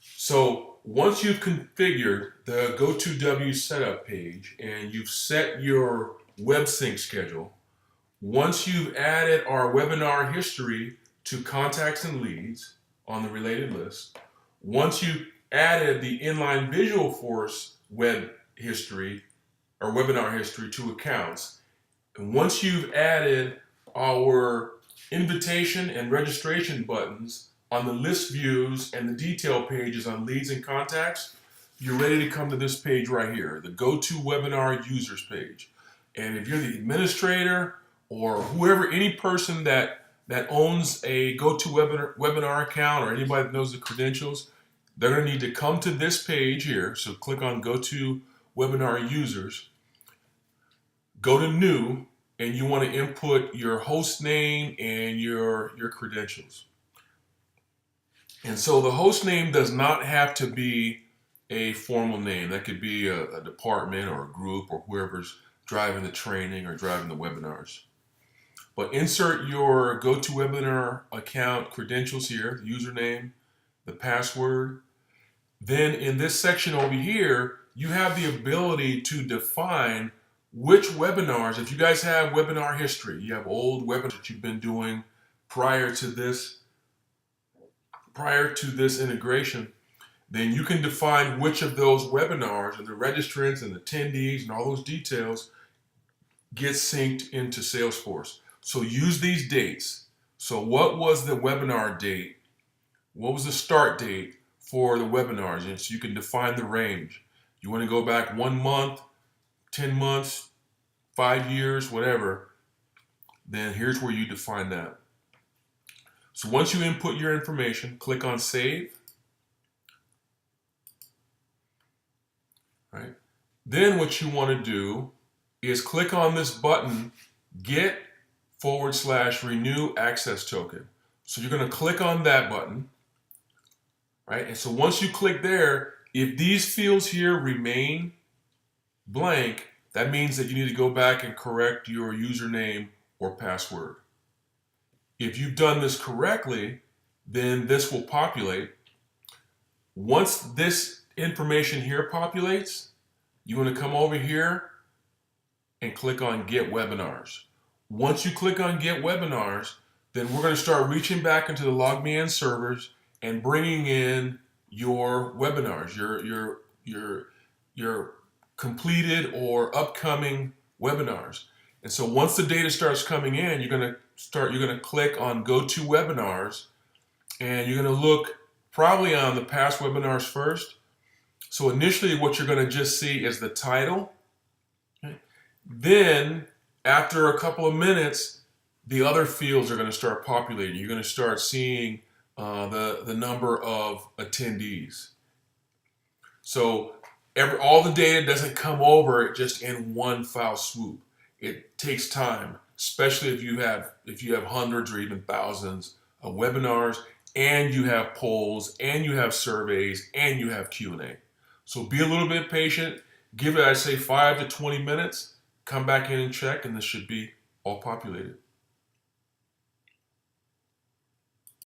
So once you've configured the GoToW setup page and you've set your web sync schedule, once you've added our webinar history to contacts and leads on the related list, once you've added the inline Visualforce web history or webinar history to accounts, and once you've added our invitation and registration buttons on the list views and the detail pages on leads and contacts, you're ready to come to this page right here, the GoToWebinar users page. And if you're the administrator or whoever, any person that owns a GoToWebinar account or anybody that knows the credentials, they're going to need to come to this page here. So click on GoToWebinar users, go to new, and you want to input your host name and your credentials. And so the host name does not have to be a formal name. That could be a department or a group or whoever's driving the training or driving the webinars. But insert your GoToWebinar account credentials here, the username, the password. Then in this section over here, you have the ability to define which webinars, if you guys have webinar history, you have old webinars that you've been doing prior to this integration, then you can define which of those webinars and the registrants and the attendees and all those details get synced into Salesforce. So use these dates. So what was the webinar date? What was the start date for the webinars? And so you can define the range. You want to go back 1 month, 10 months, 5 years, whatever, then here's where you define that. So once you input your information, click on Save. Right. Then what you want to do is click on this button, Get/Renew Access Token. So you're going to click on that button. Right. And so once you click there, if these fields here remain blank, that means that you need to go back and correct your username or password. If you've done this correctly, then this will populate. Once this information here populates, you want to come over here and click on Get Webinars. Once you click on Get Webinars, then we're going to start reaching back into the LogMeIn servers and bringing in your webinars, your completed or upcoming webinars. And so once the data starts coming in, you're going to click on GoToWebinars, and you're going to look probably on the past webinars first. So initially what you're going to just see is the title. Okay. Then after a couple of minutes, the other fields are going to start populating. You're going to start seeing the number of attendees. So all the data doesn't come over just in one foul swoop. It takes time, especially if you have hundreds or even thousands of webinars, and you have polls, and you have surveys, and you have Q&A. So be a little bit patient. Give it, I'd say, 5 to 20 minutes. Come back in and check, and this should be all populated.